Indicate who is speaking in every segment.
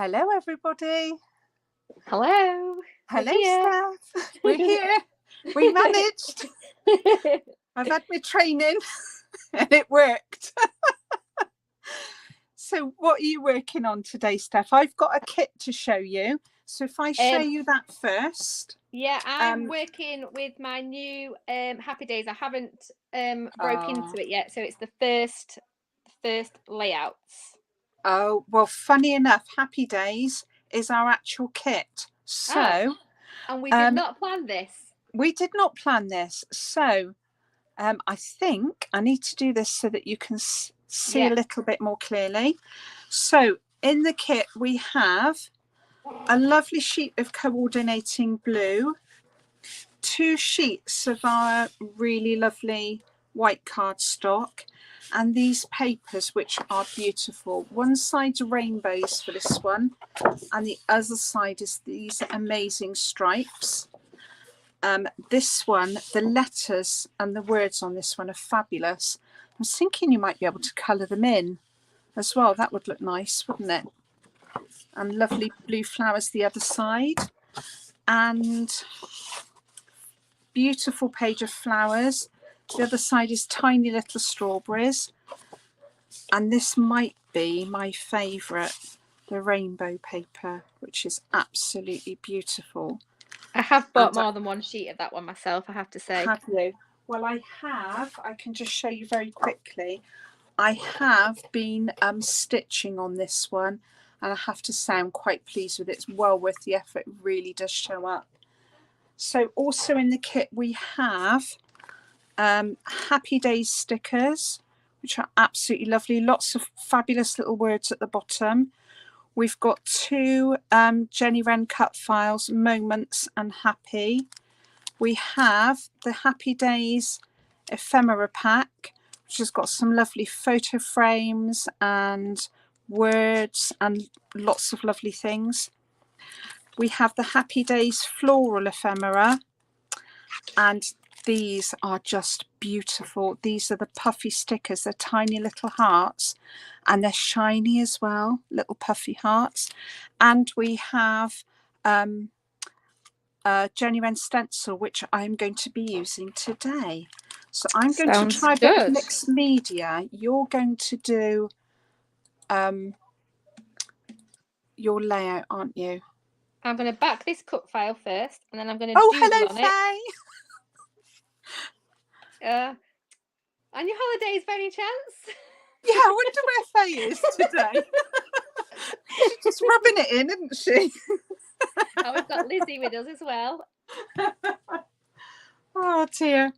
Speaker 1: Hello, everybody.
Speaker 2: Hello.
Speaker 1: Hello, Steph. We're here. We managed. I've had my training and it worked. So what are you working on today, Steph? I've got a kit to show you. So if I show you that first.
Speaker 2: Yeah, I'm working with my new Happy Days. I haven't broke into it yet. So it's the first layouts.
Speaker 1: Oh, well, funny enough, Happy Days is our actual kit. So
Speaker 2: and we did not plan this.
Speaker 1: We did not plan this. So I think I need to do this so that you can see a little bit more clearly. So in the kit, we have a lovely sheet of coordinating blue, 2 sheets of our really lovely white cardstock, and these papers, which are beautiful. One side's rainbows for this one, and the other side is these amazing stripes. This one, the letters and the words on this one are fabulous. I was thinking you might be able to colour them in as well. That would look nice, wouldn't it? And lovely blue flowers the other side. And beautiful page of flowers. The other side is tiny little strawberries. And this might be my favourite, the rainbow paper, which is absolutely beautiful.
Speaker 2: I have bought more than one sheet of that one myself, I have to say.
Speaker 1: Have you? Well, I can just show you very quickly. I have been stitching on this one, and I have to say I'm quite pleased with it. It's well worth the effort. It really does show up. So also in the kit we have Happy Days stickers, which are absolutely lovely. Lots of fabulous little words at the bottom. We've got 2 Jennywren Cutfiles, Moments and Happy. We have the Happy Days ephemera pack, which has got some lovely photo frames and words and lots of lovely things. We have the Happy Days floral ephemera, and these are just beautiful. These are the puffy stickers. They're tiny little hearts, and they're shiny as well, little puffy hearts. And we have Jennywren stencil, which I'm going to be using today. So I'm going to try a bit of mixed media. You're going to do your layout, aren't you?
Speaker 2: I'm going to back this cut file first, and then I'm going to
Speaker 1: hello, Faye.
Speaker 2: On your holidays, by any chance?
Speaker 1: Yeah, I wonder where Faye is today. She's just rubbing it in, isn't she?
Speaker 2: And we've got Lizzie with us as well.
Speaker 1: Oh dear.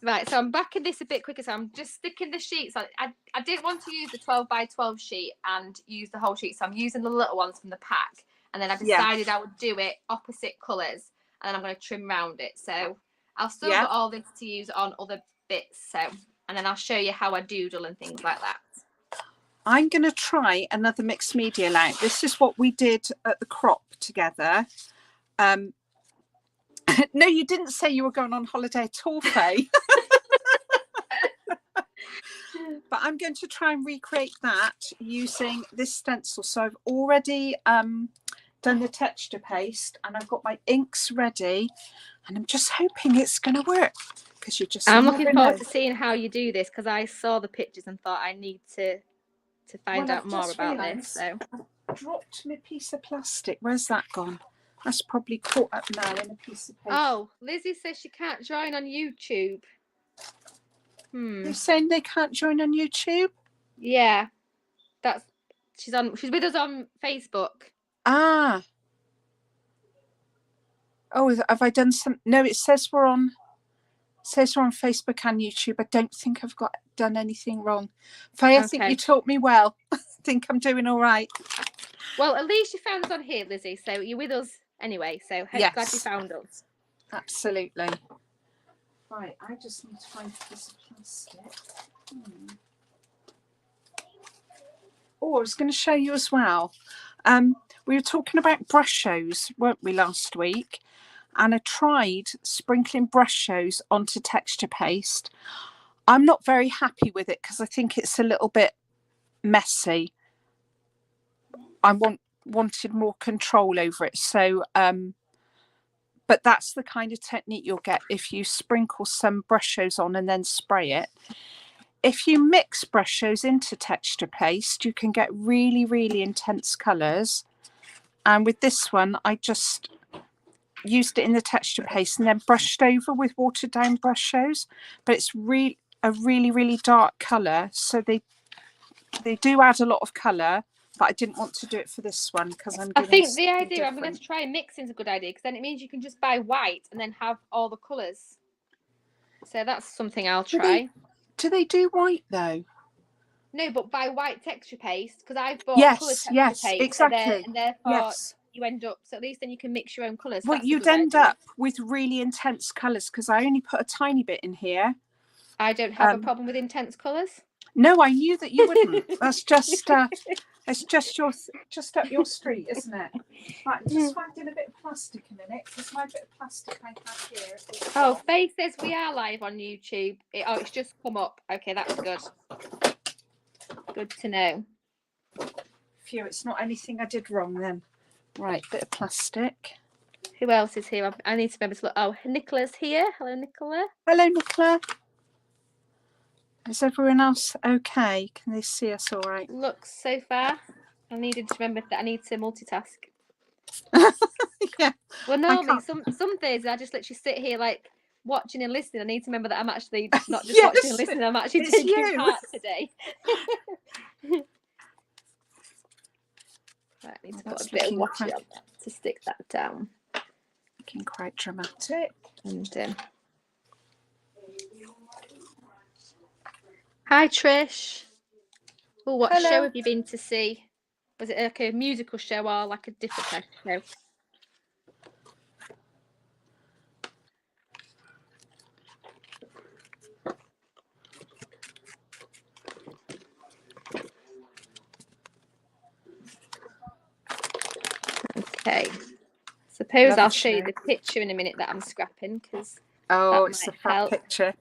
Speaker 2: Right, so I'm backing this a bit quicker. So I'm just sticking the sheets. I didn't want to use the 12 by 12 sheet and use the whole sheet, so I'm using the little ones from the pack. And then I decided I would do it opposite colours, and then I'm going to trim around it. So I'll still got all this to use on other bits. So, and then I'll show you how I doodle and things like that.
Speaker 1: I'm going to try another mixed media layout. This is what we did at the crop together. No, you didn't say you were going on holiday at all, Faye. But I'm going to try and recreate that using this stencil. So I've already done the texture paste, and I've got my inks ready, and I'm just hoping it's going to work, because you just.
Speaker 2: I'm looking forward to seeing how you do this, because I saw the pictures and thought I need to find out more about this. So
Speaker 1: I've dropped my piece of plastic. Where's that gone? That's probably caught up now in a piece of paper.
Speaker 2: Oh, Lizzie says she can't join on YouTube.
Speaker 1: You're saying they can't join on YouTube?
Speaker 2: Yeah, she's with us on Facebook.
Speaker 1: Ah. Oh, have I done some? No, it says we're on. Says we're on Facebook and YouTube. I don't think I've done anything wrong. Faye, I think you taught me well. I think I'm doing all right.
Speaker 2: Well, at least you found us on here, Lizzie. So you're with us anyway. So glad you found us.
Speaker 1: Absolutely. Right, I just need to find a piece of plastic. Oh, I was going to show you as well. We were talking about brush shows, weren't we, last week? And I tried sprinkling brush shows onto texture paste. I'm not very happy with it, because I think it's a little bit messy. wanted more control over it. So, but that's the kind of technique you'll get if you sprinkle some brush shows on and then spray it. If you mix brush shows into texture paste, you can get really, really intense colours. And with this one, I just used it in the texture paste and then brushed over with watered down brush shows. But it's a really, really dark colour. So they do add a lot of colour, but I didn't want to do it for this one because I'm doing
Speaker 2: I think the idea
Speaker 1: different.
Speaker 2: I'm going to try mixing is a good idea, because then it means you can just buy white and then have all the colours. So that's something I'll try.
Speaker 1: Do they do white though?
Speaker 2: No, but buy white texture paste, because I've bought colour texture paste.
Speaker 1: Exactly.
Speaker 2: And therefore you end up, so at least then you can mix your own colours.
Speaker 1: Well, you'd end up with really intense colours, because I only put a tiny bit in here.
Speaker 2: I don't have a problem with intense colours.
Speaker 1: No, I knew that you wouldn't. That's just it's just up your street, isn't it? Right, I'm just finding a bit of plastic a minute, because my bit of plastic I have here.
Speaker 2: Oh, Faye says we are live on YouTube. It's just come up. Okay, that's good. Good to know.
Speaker 1: Phew, it's not anything I did wrong then. Right, bit of plastic.
Speaker 2: Who else is here? I need to remember to look. Oh, Nicola's here. Hello, Nicola.
Speaker 1: Hello, Nicola. Is everyone else okay? Can they see us all right?
Speaker 2: Looks so far. I needed to remember that I need to multitask.
Speaker 1: Yeah.
Speaker 2: Well, normally some days I just literally sit here like watching and listening. I need to remember that I'm actually not just watching and listening. I'm actually taking part today. Right, I need to put a bit of washi on that to stick that down.
Speaker 1: Looking quite dramatic.
Speaker 2: And hi, Trish. Oh, what show have you been to see? Was it like a musical show or like a different type of show? Okay. Suppose I'll show you the picture in a minute that I'm scrapping, because
Speaker 1: it's a fat picture.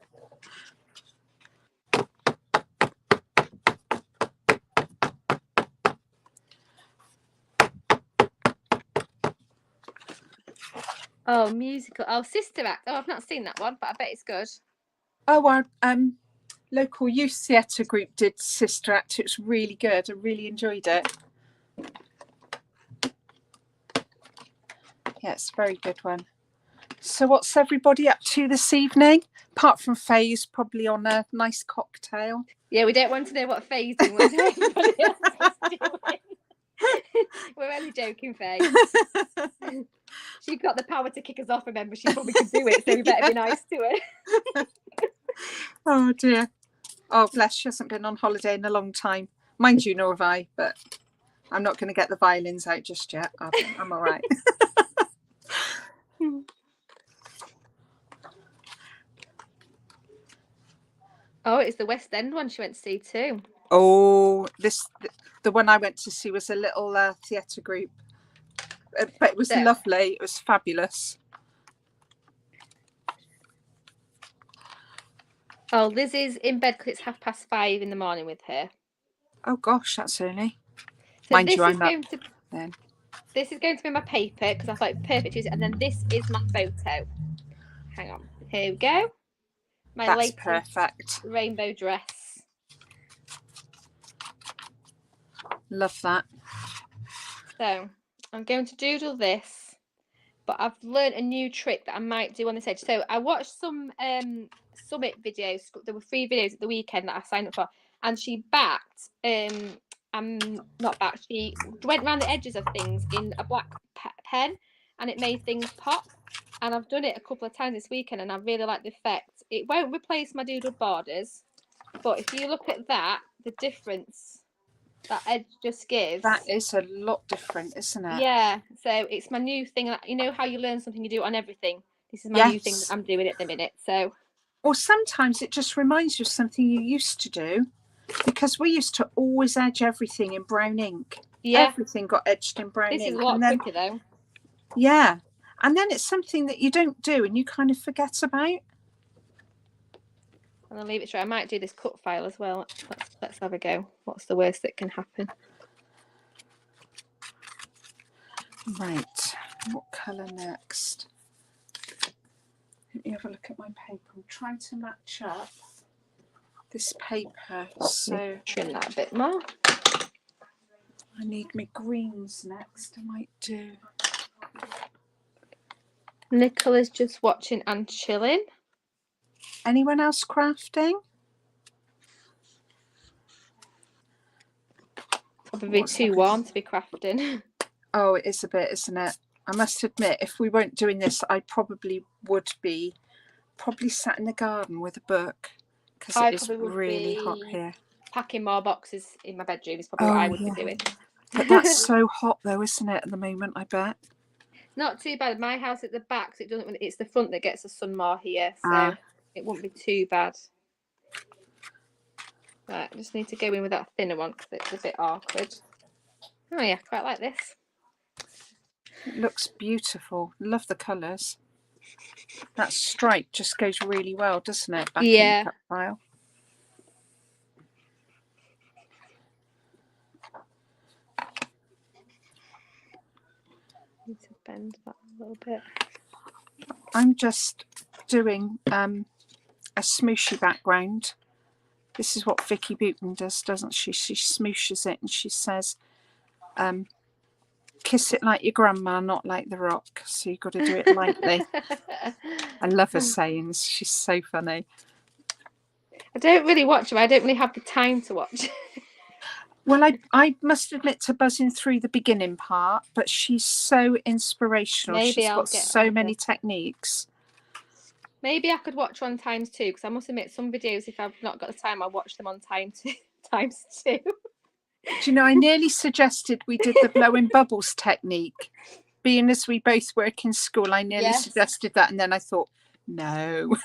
Speaker 2: Oh, musical. Oh, Sister Act. Oh, I've not seen that one, but I bet it's good.
Speaker 1: Oh, our local youth theatre group did Sister Act. It was really good. I really enjoyed it. Yeah, it's a very good one. So what's everybody up to this evening? Apart from Faye's probably on a nice cocktail.
Speaker 2: Yeah, we don't want to know what Faye's doing. What everybody else is doing. We're only joking, Faye. She's got the power to kick us off, remember. She probably could do it, so we better be nice to her.
Speaker 1: Oh, dear. Oh, bless, she hasn't been on holiday in a long time. Mind you, nor have I, but I'm not going to get the violins out just yet. I'm all right.
Speaker 2: Oh, it's the West End one she went to see too.
Speaker 1: Oh, the one I went to see was a little theatre group. But it was lovely. It was fabulous.
Speaker 2: Oh, Liz is in bed because it's 5:30 in the morning with her.
Speaker 1: Oh gosh, that's early.
Speaker 2: So
Speaker 1: Mind you, I'm up then.
Speaker 2: This is going to be my paper because I thought it was perfect to use it, and then this is my photo. Hang on. Here we go.
Speaker 1: That's latest perfect.
Speaker 2: Rainbow dress.
Speaker 1: Love that.
Speaker 2: So I'm going to doodle this, but I've learned a new trick that I might do on this edge. So I watched some Summit videos. There were 3 videos at the weekend that I signed up for, and she backed not backed, she went around the edges of things in a black pen, and it made things pop. And I've done it a couple of times this weekend, and I really like the effect. It won't replace my doodled borders, but if you look at that, the difference that edge just gives.
Speaker 1: That is a lot different, isn't it?
Speaker 2: Yeah. So it's my new thing. You know how you learn something, you do it on everything. This is my new thing that I'm doing at the minute. So.
Speaker 1: Or sometimes it just reminds you of something you used to do, because we used to always edge everything in brown ink. Yeah. Everything got edged in brown ink.
Speaker 2: This is a lot quicker though.
Speaker 1: Yeah. And then it's something that you don't do and you kind of forget about.
Speaker 2: And I'll leave it straight. I might do this cut file as well. Let's have a go. What's the worst that can happen?
Speaker 1: Right, what colour next? Let me have a look at my paper. I'm trying to match up this paper, so
Speaker 2: trim that a bit more.
Speaker 1: I need my greens next. I might do.
Speaker 2: Nicola's just watching and chilling.
Speaker 1: Anyone else crafting?
Speaker 2: Probably too warm to be crafting.
Speaker 1: Oh, it is a bit, isn't it? I must admit, if we weren't doing this, I probably would be sat in the garden with a book, because it is really hot here.
Speaker 2: Packing more boxes in my bedroom is probably what I would be doing.
Speaker 1: But that's so hot though, isn't it, at the moment, I bet?
Speaker 2: Not too bad. My house at the back, so it doesn't. It's the front that gets the sun more here, so it won't be too bad. Right, I just need to go in with that thinner one because it's a bit awkward. Oh yeah, quite like this.
Speaker 1: It looks beautiful. Love the colours. That stripe just goes really well, doesn't it? Back in the cut file.
Speaker 2: Need to bend that a little bit.
Speaker 1: I'm just doing a smooshy background. This is what Vicky Booton does, doesn't she? She smooshes it and she says, kiss it like your grandma, not like the rock. So you've got to do it lightly. I love her sayings. She's so funny.
Speaker 2: I don't really watch her. I don't really have the time to watch.
Speaker 1: Well, I must admit to buzzing through the beginning part, but she's so inspirational.
Speaker 2: Maybe
Speaker 1: she's got so many techniques.
Speaker 2: Maybe I could watch her on times 2, because I must admit some videos, if I've not got the time, I'll watch them on times 2. Do
Speaker 1: you know, I nearly suggested we did the blowing bubbles technique. Being as we both work in school, I nearly suggested that, and then I thought, no.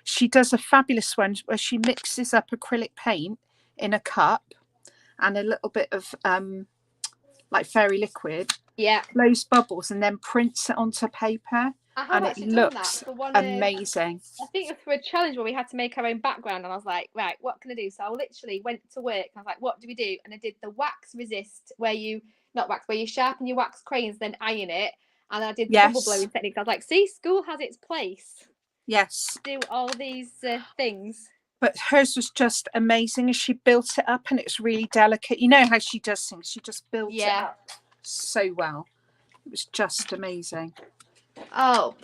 Speaker 1: She does a fabulous one where she mixes up acrylic paint in a cup and a little bit of like fairy liquid, blows bubbles and then prints it onto paper, and it looks amazing.
Speaker 2: I think it was for a challenge where we had to make our own background, and I was like, right, what can I do? So I literally went to work and I was like, what do we do? And I did the wax resist, where you sharpen your wax crayons, then iron it, and I did the bubble blowing technique. I was like, see, school has its place.
Speaker 1: Yes,
Speaker 2: do all these things.
Speaker 1: But hers was just amazing, and she built it up, and it was really delicate. You know how she does things. She just built it up so well. It was just amazing.
Speaker 2: Oh,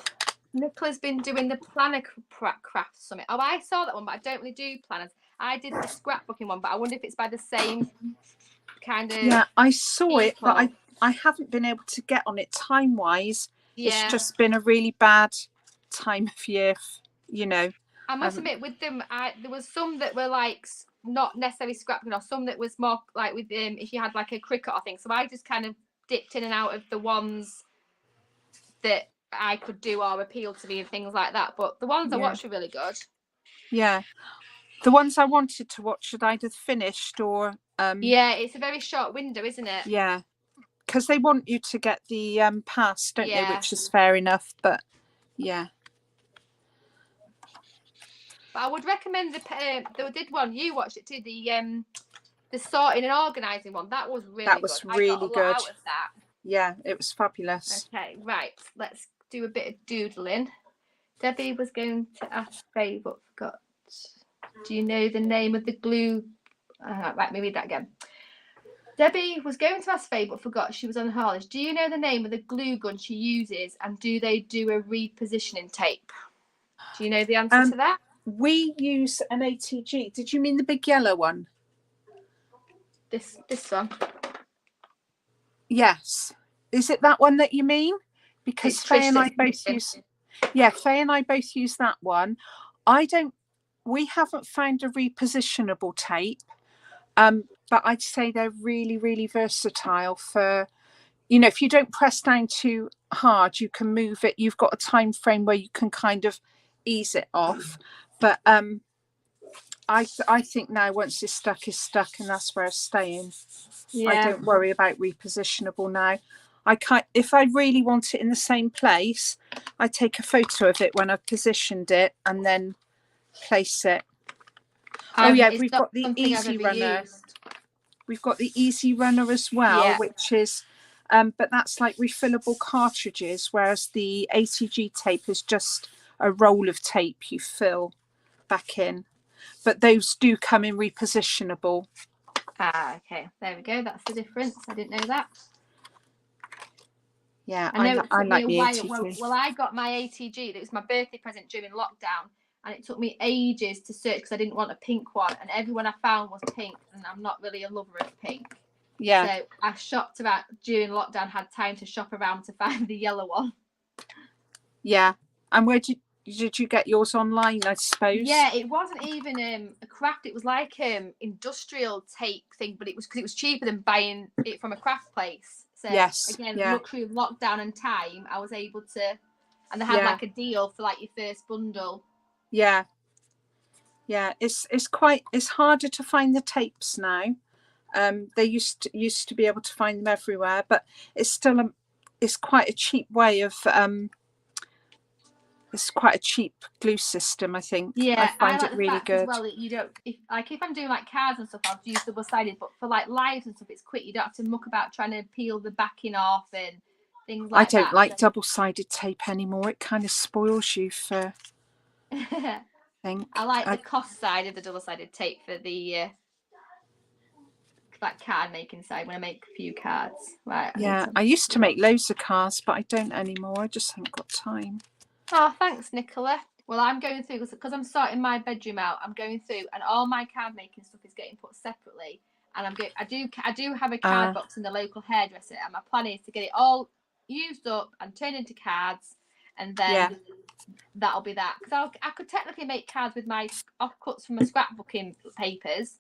Speaker 2: Nicola's been doing the planner craft summit. Oh, I saw that one, but I don't really do planners. I did the scrapbooking one, but I wonder if it's by the same kind of...
Speaker 1: Yeah, I saw it, but I haven't been able to get on it time-wise. It's just been a really bad time of year, you know.
Speaker 2: I must admit, with them, there was some that were like not necessarily scrapping, or some that was more like with if you had like a cricket or thing. So I just kind of dipped in and out of the ones that I could do or appealed to me and things like that. But the ones I watched were really good.
Speaker 1: Yeah, the ones I wanted to watch had either finished or
Speaker 2: yeah, it's a very short window, isn't it?
Speaker 1: Yeah, because they want you to get the pass, don't they? Which is fair enough, but yeah.
Speaker 2: But I would recommend they did one. You watched it too. The sorting and organising one. That was really good. That was really good. I got a lot out of that.
Speaker 1: Yeah, it was fabulous.
Speaker 2: Okay, right. Let's do a bit of doodling. Debbie was going to ask Faye, but forgot. Do you know the name of the glue? Right, let me read that again. Debbie was going to ask Faye, but forgot she was on holidays. Do you know the name of the glue gun she uses, and do they do a repositioning tape? Do you know the answer to that?
Speaker 1: We use an ATG. Did you mean the big yellow one?
Speaker 2: This one.
Speaker 1: Yes. Is it that one that you mean? Because Faye and I both use. Yeah, Faye and I both use that one. We haven't found a repositionable tape, but I'd say they're really, really versatile for, you know, if you don't press down too hard, you can move it. You've got a time frame where you can kind of ease it off. But I think now once it's stuck, and that's where it's staying. Yeah. I don't worry about repositionable now. If I really want it in the same place, I take a photo of it when I've positioned it and then place it. Oh yeah, we've got the Easy Runner. We've got the Easy Runner as well, which is but that's like refillable cartridges, whereas the ATG tape is just a roll of tape you fill back in. But those do come in repositionable.
Speaker 2: Ah, okay. There we go. That's the difference. I didn't know that.
Speaker 1: Yeah,
Speaker 2: I know it took
Speaker 1: like
Speaker 2: me
Speaker 1: the
Speaker 2: a while.
Speaker 1: ATG.
Speaker 2: Well, I got my ATG. It was my birthday present during lockdown, and it took me ages to search because I didn't want a pink one, and everyone I found was pink, and I'm not really a lover of pink.
Speaker 1: Yeah.
Speaker 2: So I shopped about during lockdown. Had time to shop around to find the yellow one.
Speaker 1: Yeah. And where did you get yours online, I suppose?
Speaker 2: Yeah, it wasn't even a craft. It was like industrial tape thing, but it was because it was cheaper than buying it from a craft place. So
Speaker 1: yes.
Speaker 2: again,
Speaker 1: Yeah.
Speaker 2: luxury of lockdown and time, I was able to, and they had like a deal for like your first bundle.
Speaker 1: Yeah. Yeah, it's harder to find the tapes now. They used to be able to find them everywhere, but it's still it's quite a cheap way of it's quite a cheap glue system, I think.
Speaker 2: Yeah,
Speaker 1: I find
Speaker 2: like
Speaker 1: it really good.
Speaker 2: As well, you don't if I'm doing like cards and stuff, I'll use double-sided, but for like lives and stuff, it's quick. You don't have to muck about trying to peel the backing off and things like that.
Speaker 1: I don't like double-sided tape anymore. It kind of spoils you for
Speaker 2: I like the cost side of the double-sided tape for the like card making side when I make a few cards. Right.
Speaker 1: I used to make loads of cards, but I don't anymore. I just haven't got time.
Speaker 2: Oh, thanks, Nicola. Well, I'm going through because I'm starting my bedroom out. I'm going through, and all my card making stuff is getting put separately. And I do have a card box in the local hairdresser, and my plan is to get it all used up and turned into cards, and then that'll be that. Because I could technically make cards with my offcuts from my scrapbooking papers.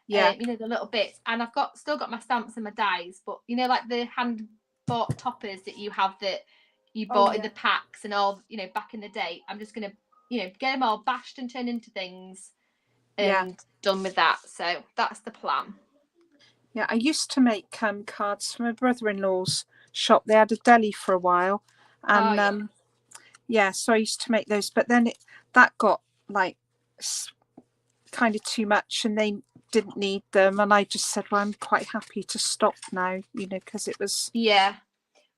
Speaker 1: Yeah.
Speaker 2: You know, the little bits, and I've still got my stamps and my dies, but you know, like the hand bought toppers that you have that you bought in the packs and all, you know, back in the day. I'm just gonna, you know, get them all bashed and turned into things and done with that. So that's the plan.
Speaker 1: Yeah, I used to make cards for my brother-in-law's shop. They had a deli for a while, and so I used to make those. But then that got like kind of too much, and they didn't need them. And I just said, well, I'm quite happy to stop now, you know, because it was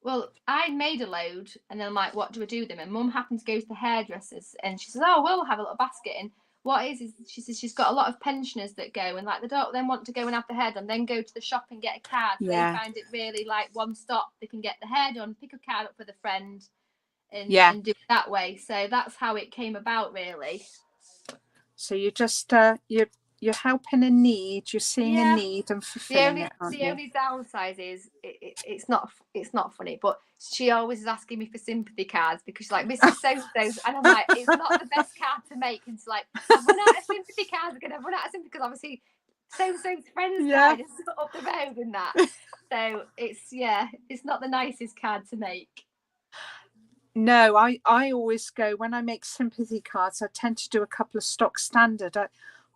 Speaker 2: Well, I made a load, and then I'm like, what do I do with them? And Mum happened to go to the hairdressers, and she says, oh, we'll have a little basket. And what is she says she's got a lot of pensioners that go, and like they don't then want to go and have the hair done, then go to the shop and get a card. So they find it really like one stop. They can get the hair done, pick a card up for the friend, and do it that way. So that's how it came about, really.
Speaker 1: So you're just you're helping a need, you're seeing a need and fulfilling it, aren't you?
Speaker 2: The only downside is it's not funny, but she always is asking me for sympathy cards because she's like, Mrs. So-and-so's, and I'm like, it's not the best card to make, and she's like, I've run out of sympathy cards again, I've run out of sympathy, because obviously so-and-so's friends died and up the road and that. So it's not the nicest card to make.
Speaker 1: No, I always go, when I make sympathy cards, I tend to do a couple of stock standard.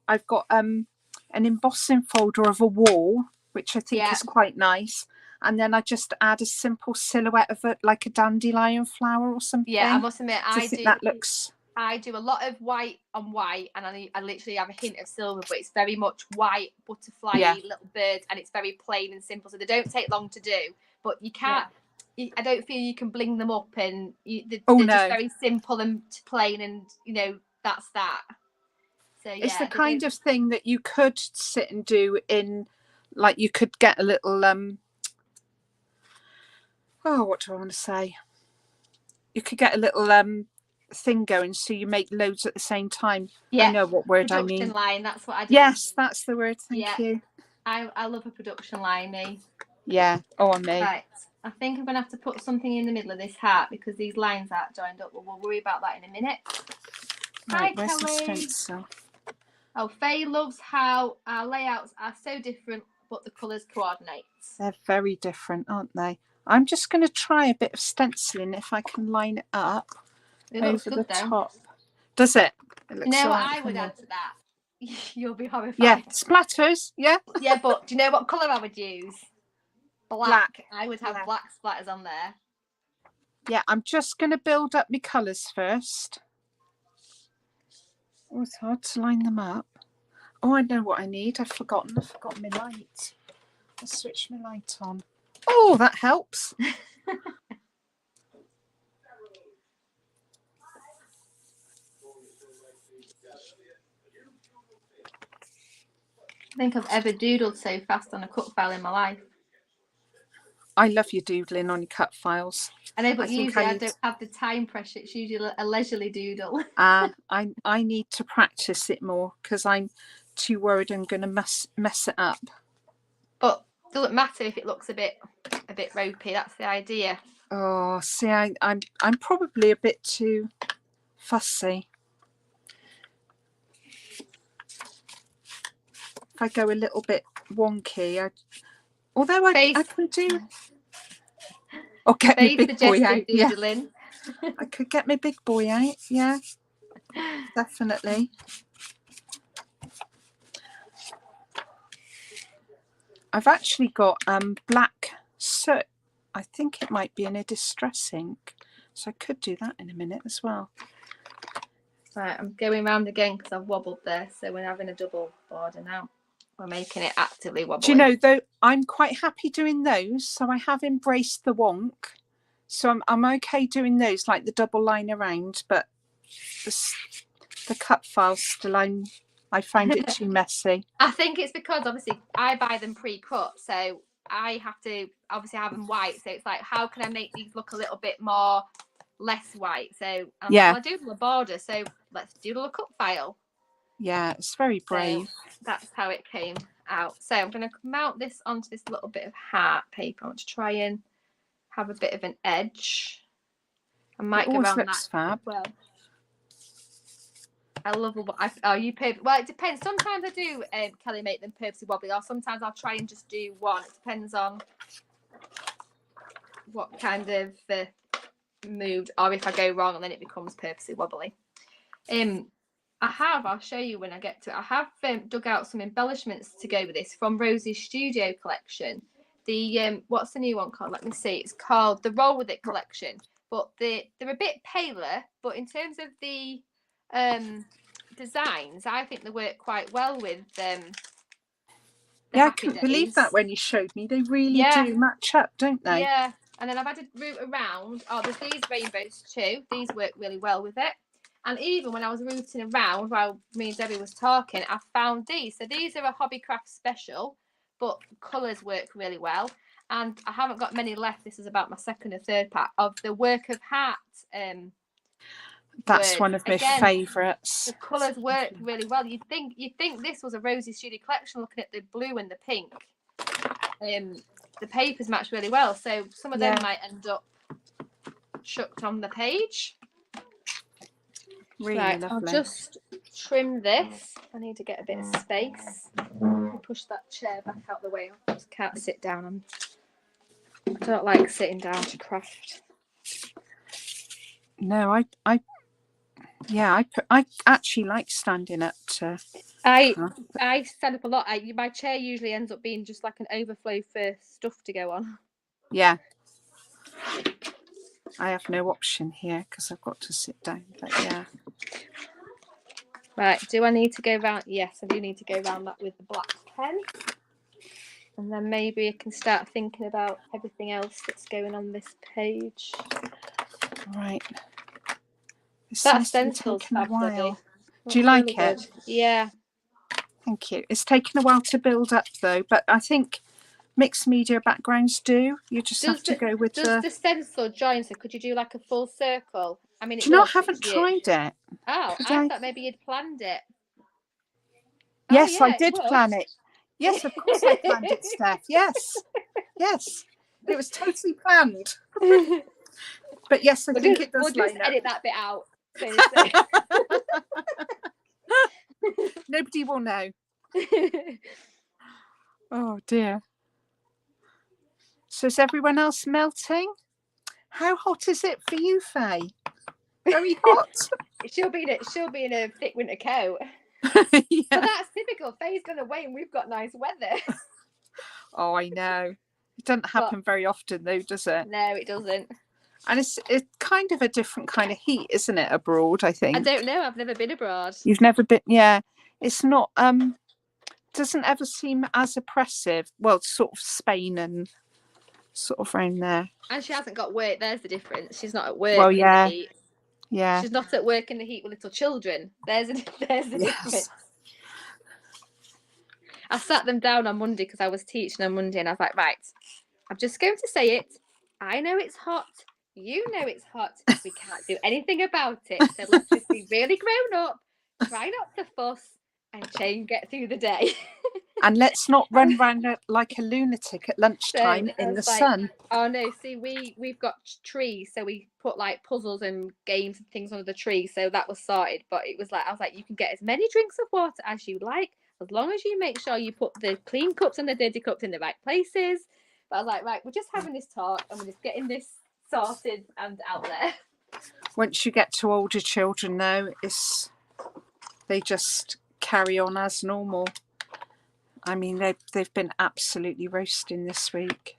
Speaker 1: I've got an embossing folder of a wall, which I think is quite nice, and then I just add a simple silhouette of it, like a dandelion flower or something.
Speaker 2: Yeah, I must admit, I do a lot of white on white, and I literally have a hint of silver, but it's very much white, butterfly little birds, and it's very plain and simple, so they don't take long to do. But you can't. I don't feel you can bling them up, and they're just very simple and plain, and you know that's that. So
Speaker 1: it's the kind of thing that you could sit and do in, like you could get a little what do I want to say? You could get a little thing going, so you make loads at the same time. I know what word I mean.
Speaker 2: Production line. That's what I do.
Speaker 1: Yes, that's the word. Thank you.
Speaker 2: I love a production line, me.
Speaker 1: Yeah. Oh, on me.
Speaker 2: Right. I think I'm gonna have to put something in the middle of this heart because these lines aren't joined up. We'll worry about that in a minute.
Speaker 1: Right,
Speaker 2: hi,
Speaker 1: where's
Speaker 2: Kelly.
Speaker 1: the stencil?
Speaker 2: Oh, Faye loves how our layouts are so different, but the colours coordinate.
Speaker 1: They're very different, aren't they? I'm just going to try a bit of stenciling if I can line it up over the top. Does it? It looks
Speaker 2: you know what I would add to that? You'll be horrified.
Speaker 1: Yeah, splatters. Yeah.
Speaker 2: Yeah, but do you know what colour I would use? Black. I would have black splatters on there.
Speaker 1: Yeah, I'm just going to build up my colours first. Oh, it's hard to line them up. Oh, I know what I need. I've forgotten my light. I'll switch my light on. Oh, that helps.
Speaker 2: I think I've ever doodled so fast on a cut file in my life.
Speaker 1: I love your doodling on your cut files.
Speaker 2: I know, but usually I don't have the time pressure. It's usually a leisurely doodle.
Speaker 1: I need to practice it more because I'm too worried I'm going to mess it up.
Speaker 2: But it doesn't matter if it looks a bit ropey. That's the idea.
Speaker 1: Oh, see, I'm probably a bit too fussy. If I go a little bit wonky, although I can do. Or get my big boy out.
Speaker 2: Doodling.
Speaker 1: Yeah. I could get my big boy out. Yeah, definitely. I've actually got black soot. I think it might be in a distress ink, so I could do that in a minute as well.
Speaker 2: Right, I'm going round again because I've wobbled there, so we're having a double border now. We're making it actively wobbly.
Speaker 1: Do you know, though, I'm quite happy doing those, so I have embraced the wonk. So I'm okay doing those, like the double line around, but the cut files still, I find it too messy.
Speaker 2: I think it's because obviously I buy them pre-cut, so I have to obviously have them white. So it's like, how can I make these look a little bit more less white? So I doodle a border, so let's doodle a cut file.
Speaker 1: Yeah, it's very brave.
Speaker 2: So that's how it came out. So I'm going to mount this onto this little bit of heart paper. I want to try and have a bit of an edge. I might go around that
Speaker 1: fab.
Speaker 2: Well, I love what you purposely. Well, it depends. Sometimes I do, Kelly, make them purposely wobbly, or sometimes I'll try and just do one. It depends on what kind of mood, or if I go wrong and then it becomes purposely wobbly. I'll show you when I get to it. I have dug out some embellishments to go with this from Rosie's Studio collection. The what's the new one called? Let me see. It's called the Roll With It collection. But they're a bit paler, but in terms of the designs, I think they work quite well with
Speaker 1: I couldn't believe that when you showed me. They really do match up, don't they?
Speaker 2: Yeah. And then I've had a route around. Oh, there's these rainbows too. These work really well with it. And even when I was rooting around while me and Debbie was talking, I found these. So these are a Hobbycraft special, but colours work really well. And I haven't got many left. This is about my second or third pack of the Work of Heart.
Speaker 1: That's one of my favourites.
Speaker 2: The colours work really well. You'd think this was a Rosie Studio collection, looking at the blue and the pink. The papers match really well. So some of them might end up chucked on the page.
Speaker 1: Really lovely.
Speaker 2: I'll just trim this. I need to get a bit of space. Push that chair back out the way. I just can't sit down. I don't like sitting down to craft.
Speaker 1: No, I actually like standing up to.
Speaker 2: I stand up a lot. My chair usually ends up being just like an overflow for stuff to go on.
Speaker 1: Yeah. I have no option here because I've got to sit down. But yeah.
Speaker 2: Right. Do I need to go round? Yes, I do need to go round that with the black pen. And then maybe I can start thinking about everything else that's going on this page.
Speaker 1: Right.
Speaker 2: That stencil's a while.
Speaker 1: Do you like it?
Speaker 2: Good. Yeah.
Speaker 1: Thank you. It's taken a while to build up though, but I think mixed media backgrounds do. You just have to go with
Speaker 2: the stencil join, so could you do like a full circle? I mean,
Speaker 1: do you know, I haven't tried it.
Speaker 2: Oh, I thought maybe you'd planned it.
Speaker 1: Yes, I did plan it. Yes, of course I planned it, Steph. Yes. Yes. It was totally planned. But yes, I think it does.
Speaker 2: We'll just edit that bit out.
Speaker 1: Nobody will know. Oh dear. So is everyone else melting? How hot is it for you, Faye? Very hot.
Speaker 2: She'll be in a thick winter coat.
Speaker 1: Yeah.
Speaker 2: But that's typical. Faye's gone away and we've got nice weather.
Speaker 1: Oh, I know. It doesn't happen very often though, does it?
Speaker 2: No, it doesn't.
Speaker 1: And it's kind of a different kind of heat, isn't it, abroad, I think?
Speaker 2: I don't know. I've never been abroad.
Speaker 1: You've never been? Yeah. It's not, doesn't ever seem as oppressive. Well, sort of Spain and sort of round there.
Speaker 2: And she hasn't got work. There's the difference. She's not at work
Speaker 1: Well,
Speaker 2: in
Speaker 1: yeah.
Speaker 2: the heat.
Speaker 1: Yeah.
Speaker 2: She's not at work in the heat with little children. There's the difference. I sat them down on Monday because I was teaching on Monday, and I was like, right, I'm just going to say it. I know it's hot. You know it's hot. We can't do anything about it. So let's just be really grown up. Try not to fuss and get through the day.
Speaker 1: And let's not run around like a lunatic at lunchtime in the sun.
Speaker 2: Oh no, see, we've got trees, so we put like puzzles and games and things under the tree. So that was sorted. But it was like, I was like, you can get as many drinks of water as you like, as long as you make sure you put the clean cups and the dirty cups in the right places. But I was like, right, we're just having this talk and we're just getting this sorted and out there.
Speaker 1: Once you get to older children, though, they just carry on as normal. I mean, they've been absolutely roasting this week.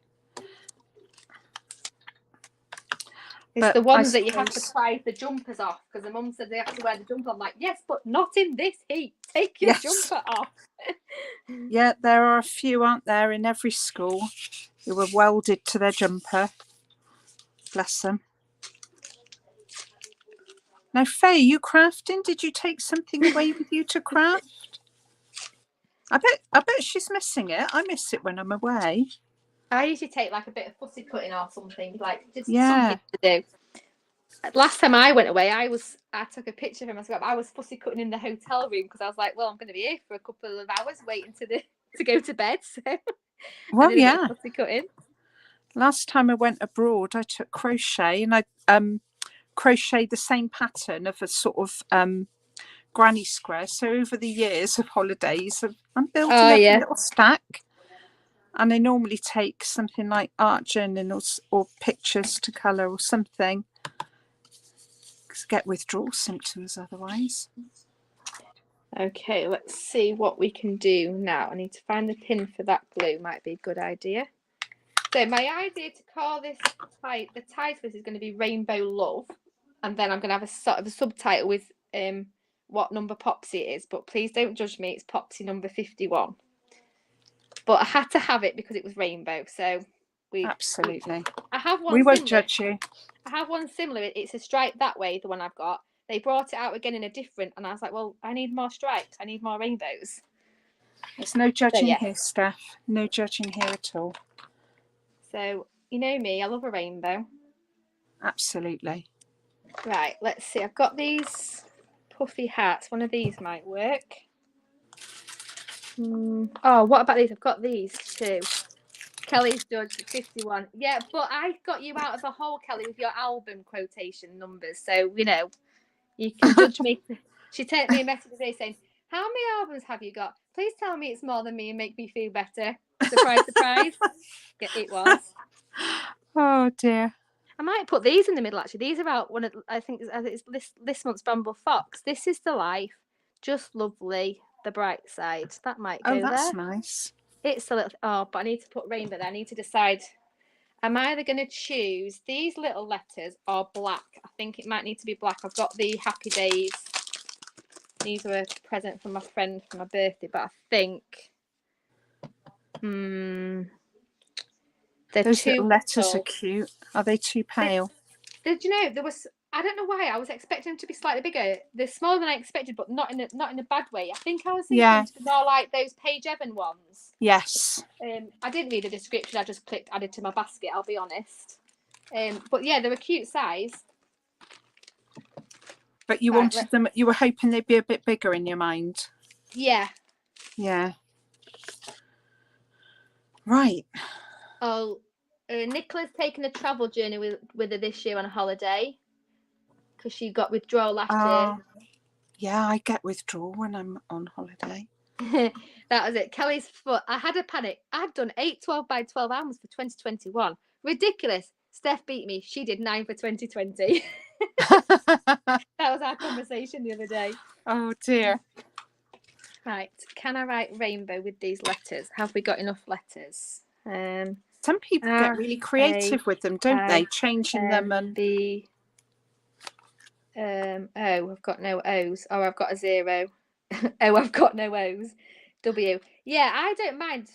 Speaker 2: It's the ones that you have to pry the jumpers off, because the mum said they have to wear the jumper. I'm like, yes, but not in this heat. Take your jumper off.
Speaker 1: Yeah, there are a few, aren't there, in every school who were welded to their jumper. Bless them. Now, Faye, you crafting? Did you take something away with you to craft? I bet she's missing it. I miss it when I'm away.
Speaker 2: I usually take like a bit of fussy cutting or something, like just something to do. Last time I went away, I took a picture of him. I was fussy cutting in the hotel room because I was like, well, I'm going to be here for a couple of hours waiting to go to bed. So,
Speaker 1: well, yeah.
Speaker 2: Fussy cutting.
Speaker 1: Last time I went abroad, I took crochet and I crocheted the same pattern of a sort of granny square. So over the years of holidays, I'm building up a little stack. And I normally take something like art journals or pictures to colour or something. Because I get withdrawal symptoms otherwise.
Speaker 2: Okay, let's see what we can do now. I need to find the pin for that glue. Might be a good idea. So my idea to call this, the title is going to be Rainbow Love. And then I'm going to have a sort of a subtitle with what number Popsy it is. But please don't judge me. It's Popsy number 51. But I had to have it because it was rainbow. So
Speaker 1: absolutely.
Speaker 2: I have one.
Speaker 1: We won't judge you.
Speaker 2: I have one similar. It's a stripe that way, the one I've got. They brought it out again in a different, and I was like, well, I need more stripes. I need more rainbows.
Speaker 1: There's no judging here, Steph. No judging here at all.
Speaker 2: So, you know me, I love a rainbow.
Speaker 1: Absolutely.
Speaker 2: Right, let's see. I've got these puffy hats. One of these might work. Oh, what about these? I've got these too. Kelly's judged 51. Yeah, but I got you out of a hole, Kelly, with your album quotation numbers. So, you know, you can judge me. She sent me a message today saying, how many albums have you got? Please tell me it's more than me and make me feel better. Surprise, surprise. Yeah, it was.
Speaker 1: Oh, dear.
Speaker 2: I might put these in the middle, actually. These are out one of, I think it's this month's Bramble Fox. This is the life. Just lovely. The bright side. That might go there.
Speaker 1: Oh, that's nice.
Speaker 2: It's a little, but I need to put rainbow there. I need to decide. I'm either going to choose these little letters or black. I think it might need to be black. I've got the Happy Days. These were a present from my friend for my birthday, but I think
Speaker 1: those little letters are cute. Are they too pale?
Speaker 2: Did you know there was? I don't know why I was expecting them to be slightly bigger. They're smaller than I expected, but not in a bad way. I think I was thinking more like those Paige Evan ones.
Speaker 1: Yes.
Speaker 2: I didn't read the description. I just clicked added to my basket. I'll be honest. But yeah, they're a cute size.
Speaker 1: But you wanted them. You were hoping they'd be a bit bigger in your mind.
Speaker 2: Yeah.
Speaker 1: Yeah. Right.
Speaker 2: Oh, Nicola's taken a travel journey with her this year on a holiday. Because she got withdrawal last year.
Speaker 1: Yeah, I get withdrawal when I'm on holiday.
Speaker 2: That was it. Kelly's foot. I had a panic. I've done 8 12 by 12 hours for 2021. Ridiculous. Steph beat me. She did 9 for 2020. That was our conversation the other day.
Speaker 1: Oh, dear.
Speaker 2: Right. Can I write rainbow with these letters? Have we got enough letters?
Speaker 1: Some people get really creative with them, don't they? Changing them and...
Speaker 2: I've got no O's. Oh, I've got a 0. Oh, I've got no O's. W. Yeah, I don't mind.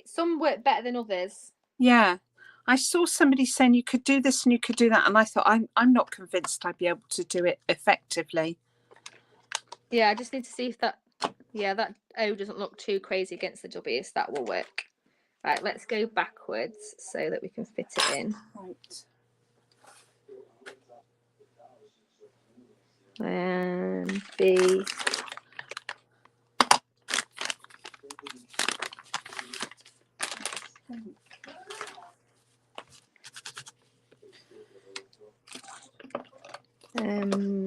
Speaker 2: Some work better than others.
Speaker 1: Yeah. I saw somebody saying you could do this and you could do that, and I thought I'm not convinced I'd be able to do it effectively.
Speaker 2: Yeah, I just need to see if that O doesn't look too crazy against the W, so that will work. Right, let's go backwards so that we can fit it in.
Speaker 1: Right.
Speaker 2: And B.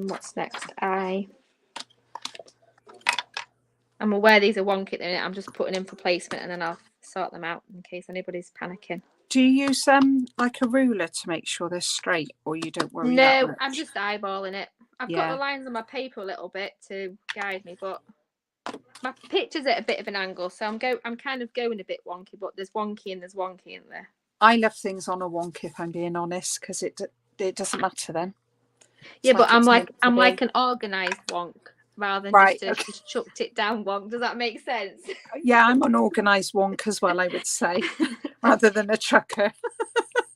Speaker 2: What's next? I. I'm aware these are wonky at the minute. I'm just putting in for placement and then I'll sort them out in case anybody's panicking.
Speaker 1: Do you use like a ruler to make sure they're straight, or you don't worry that
Speaker 2: No,
Speaker 1: much?
Speaker 2: I'm just eyeballing it. I've got the lines on my paper a little bit to guide me, but my picture's at a bit of an angle, so I'm kind of going a bit wonky, but there's wonky and there's wonky in there.
Speaker 1: I love things on a wonk, if I'm being honest, because it doesn't matter then.
Speaker 2: Yeah, but I'm like an organised wonk rather than just chucked it down wonk. Does that make sense?
Speaker 1: Yeah, I'm an organised wonk as well, I would say, rather than a chucker.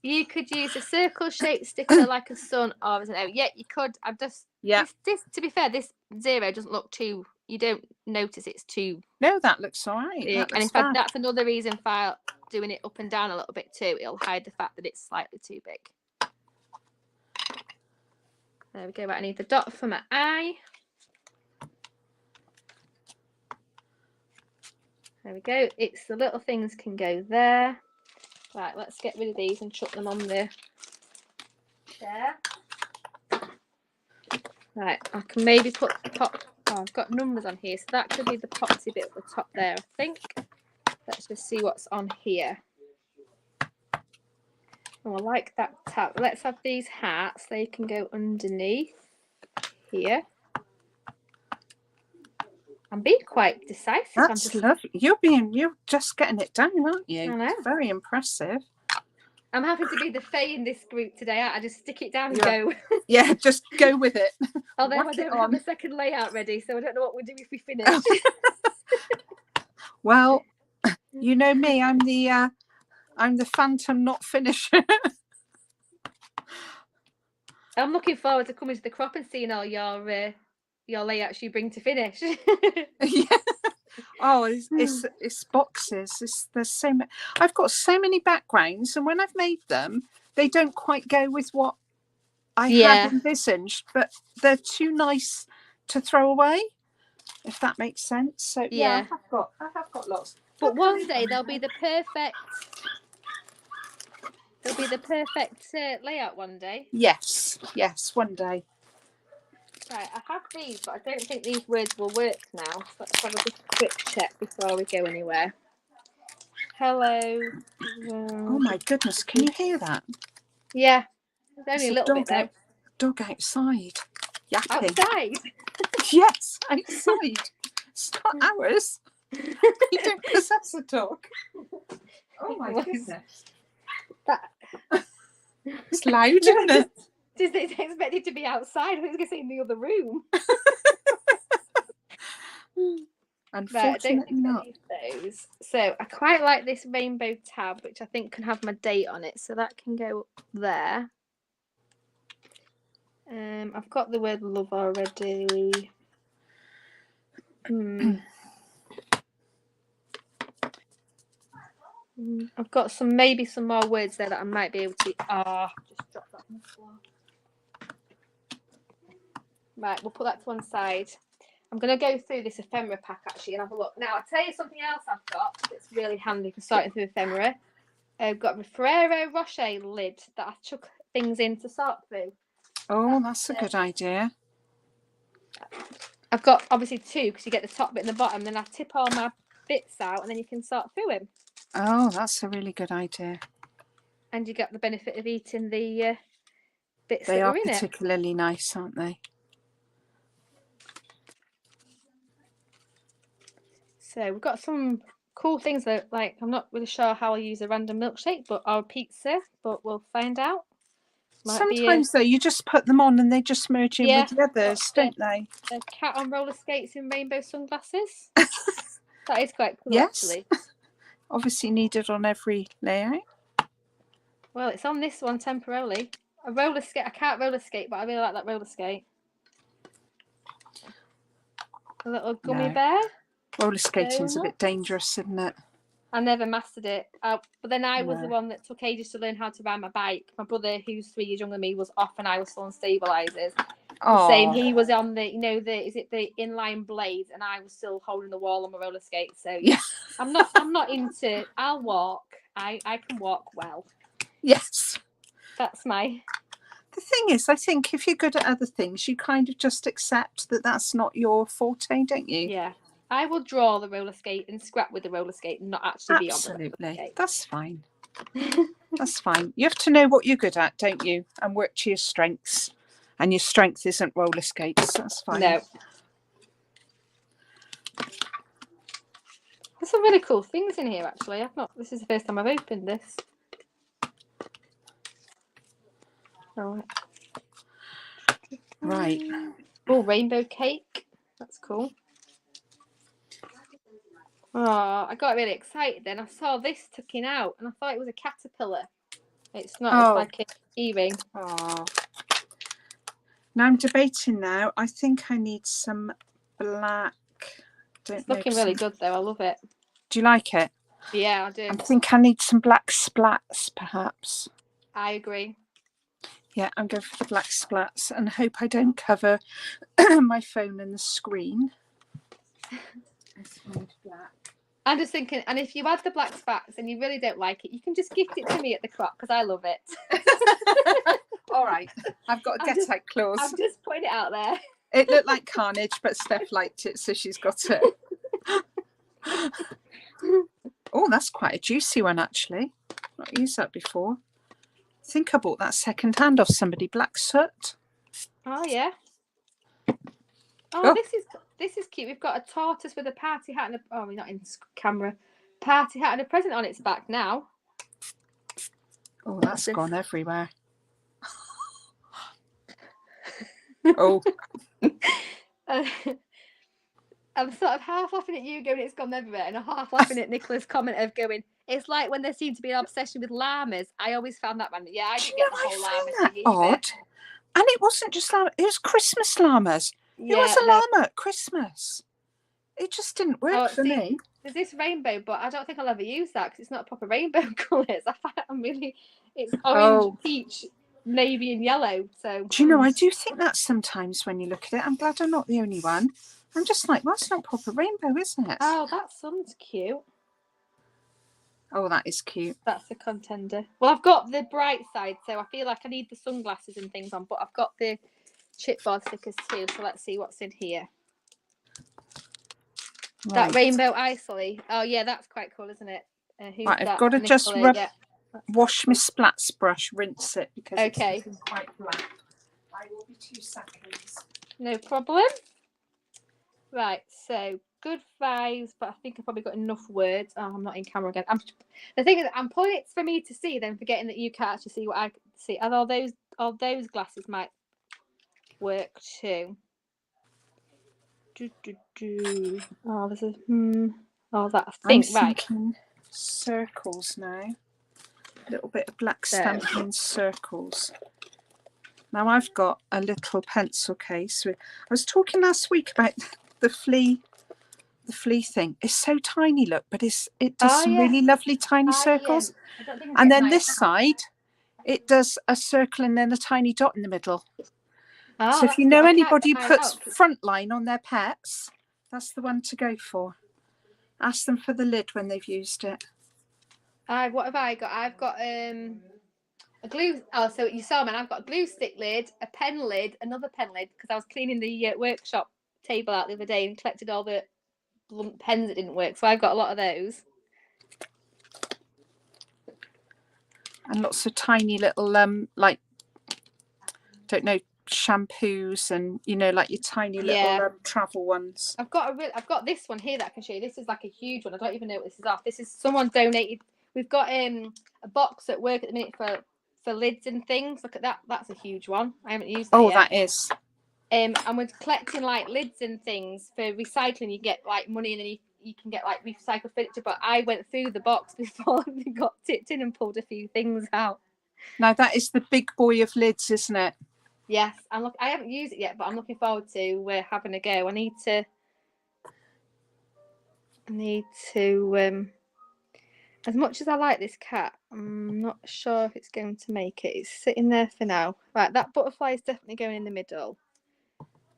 Speaker 2: You could use a circle-shaped sticker like a sun or as an O. Yeah, you could. I'm just this. To be fair, this 0 doesn't look too. You don't notice it's too.
Speaker 1: No, that looks all right.
Speaker 2: Big. And in fact, that's another reason for doing it up and down a little bit too. It'll hide the fact that it's slightly too big. There we go. Right, I need the dot for my eye. There we go. It's the little things can go there. Right, let's get rid of these and chuck them on there. Right, I can maybe put the top. Oh, I've got numbers on here, so that could be the poxy bit at the top there, I think. Let's just see what's on here. Oh, I like that tab. Let's have these hats. They can go underneath here. I'm being quite decisive.
Speaker 1: That's lovely. You're just getting it done, aren't you?
Speaker 2: I know.
Speaker 1: Very impressive.
Speaker 2: I'm happy to be the Fae in this group today. I just stick it down and go.
Speaker 1: Yeah, just go with it.
Speaker 2: Although I don't have the second layout ready, so I don't know what we'll do if we finish.
Speaker 1: Well, you know me. I'm the phantom not finisher.
Speaker 2: I'm looking forward to coming to the crop and seeing all your layouts you bring to finish.
Speaker 1: Yeah. Oh, it's boxes. There's so many. I've got so many backgrounds, and when I've made them, they don't quite go with what I had envisaged, but they're too nice to throw away, if that makes sense. So I have got lots.
Speaker 2: But one day they'll be the perfect layout one day.
Speaker 1: Yes, one day.
Speaker 2: Right, I have these, but I don't think these words will work now. Let's have a quick check before we go anywhere. Hello.
Speaker 1: Oh my goodness, can you hear that?
Speaker 2: Yeah, there's only a little bit there.
Speaker 1: Dog outside. Yapping.
Speaker 2: Outside?
Speaker 1: Yes, outside. It's not ours. You don't possess a dog. Oh my goodness. It's loud, isn't it?
Speaker 2: Did they expect it to be outside? I was going to say in the other room.
Speaker 1: Unfortunately not.
Speaker 2: Those. So I quite like this rainbow tab, which I think can have my date on it. So that can go there. I've got the word love already. I've got maybe some more words there that I might be able to. Just drop that on the floor. Right, we'll put that to one side. I'm going to go through this ephemera pack actually and have a look. Now, I'll tell you something else I've got that's really handy for sorting through ephemera. I've got a Ferrero Rocher lid that I chuck things in to sort through.
Speaker 1: Oh, that's a good idea.
Speaker 2: I've got obviously two because you get the top bit and the bottom. Then I tip all my bits out and then you can sort through them.
Speaker 1: Oh, that's a really good idea.
Speaker 2: And you get the benefit of eating the bits
Speaker 1: that are in it. They are particularly nice, aren't they?
Speaker 2: So we've got some cool things that, like, I'm not really sure how I'll use a random milkshake, but our pizza, but we'll find out.
Speaker 1: Sometimes though, you just put them on and they just merge in with the others, don't they?
Speaker 2: A cat on roller skates in rainbow sunglasses. That is quite cool, actually.
Speaker 1: Obviously needed on every layout.
Speaker 2: Well, it's on this one temporarily. A roller skate. I can't roller skate, but I really like that roller skate. A little gummy bear.
Speaker 1: Roller skating's a bit dangerous, isn't it?
Speaker 2: I never mastered it. But then I was the one that took ages to learn how to ride my bike. My brother, who's 3 years younger than me, was off and I was still on stabilizers. The same, he was on the, is it the inline blades, and I was still holding the wall on my roller skate. So yeah, I'm not into. I'll walk. I can walk well.
Speaker 1: Yes,
Speaker 2: that's my.
Speaker 1: The thing is, I think if you're good at other things, you kind of just accept that that's not your forte, don't you?
Speaker 2: Yeah. I will draw the roller skate and scrap with the roller skate and not actually be on the roller skate.
Speaker 1: That's fine. That's fine. You have to know what you're good at, don't you? And work to your strengths. And your strength isn't roller skates. That's fine.
Speaker 2: No. There's some really cool things in here, actually. This is the first time I've opened this. Oh.
Speaker 1: Right.
Speaker 2: Oh, rainbow cake. That's cool. Oh, I got really excited then. I saw this tucking out and I thought it was a caterpillar. It's not. It's like an earring.
Speaker 1: Oh. Now I'm debating now. I think I need some black.
Speaker 2: It's looking really good though. I love it.
Speaker 1: Do you like it?
Speaker 2: Yeah, I do.
Speaker 1: I think I need some black splats, perhaps.
Speaker 2: I agree.
Speaker 1: Yeah, I'm going for the black splats and hope I don't cover my phone and the screen.
Speaker 2: I'm just thinking, and if you add the black splats and you really don't like it, you can just gift it to me at the crop because I love it.
Speaker 1: All right, I've got a get-out clause.
Speaker 2: I'm just putting it out there.
Speaker 1: It looked like carnage, but Steph liked it, so she's got it. Oh, that's quite a juicy one, actually. I've not used that before. I think I bought that second hand off somebody. Black soot.
Speaker 2: Oh yeah. Oh, this is cute. We've got a tortoise with a party hat and a. Oh, we're not in camera. Party hat and a present on its back now.
Speaker 1: Oh, that's gone everywhere. Oh.
Speaker 2: I'm sort of half laughing at you going, it's gone everywhere, and I'm half laughing at Nicola's comment of going, it's like when there seems to be an obsession with llamas. I always found that random. Yeah, I didn't get the whole llama thing
Speaker 1: odd. And it wasn't just llama, it was Christmas llamas. Yeah, it was a llama at Christmas. It just didn't work for me.
Speaker 2: There's this rainbow, but I don't think I'll ever use that because it's not a proper rainbow colours. I find it's orange, peach, navy and yellow. So
Speaker 1: do you know, I do think that sometimes when you look at it. I'm glad I'm not the only one. I'm just like, well, it's not proper rainbow, isn't it?
Speaker 2: Oh, that sun's cute.
Speaker 1: Oh, that is cute.
Speaker 2: That's a contender. Well, I've got the bright side, so I feel like I need the sunglasses and things on, but I've got the chipboard stickers too, so let's see what's in here. Right. That rainbow isolate. Oh, yeah, that's quite cool, isn't it?
Speaker 1: Right, I've got to just wash my splats brush, rinse it, because it's quite black. I will be 2 seconds.
Speaker 2: No problem. Right, so good vibes, but I think I've probably got enough words. Oh, I'm not in camera again. The thing is, I'm pulling it for me to see, then forgetting that you can't actually see what I can see. And all those glasses might work too. Oh, this is Oh, that I think right.
Speaker 1: Circles now. A little bit of black stamping in circles. Now I've got a little pencil case with. I was talking last week about the flea thing. It's so tiny, look, but it does some really lovely tiny circles. And then this side, it does a circle and then a tiny dot in the middle. So if you know anybody who puts frontline on their pets, that's the one to go for. Ask them for the lid when they've used it.
Speaker 2: What have I got? I've got a glue. Oh, so you saw, man. I've got a glue stick lid, a pen lid, another pen lid, because I was cleaning the workshop table out the other day and collected all the blunt pens that didn't work. So I've got a lot of those.
Speaker 1: And lots of tiny little like, don't know, shampoos and like your tiny little travel ones.
Speaker 2: I've got this one here that I can show you. This is like a huge one. I don't even know what this is off. This is someone donated. We've got a box at work at the minute for lids and things. Look at that. That's a huge one. I haven't used that yet.
Speaker 1: That is.
Speaker 2: And we're collecting like lids and things for recycling. You get like money and then you can get like recycled furniture. But I went through the box before we got tipped in and pulled a few things out.
Speaker 1: Now that is the big boy of lids, isn't it?
Speaker 2: Yes, I haven't used it yet, but I'm looking forward to having a go. I need to. As much as I like this cat, I'm not sure if it's going to make it. It's sitting there for now. Right, that butterfly is definitely going in the middle.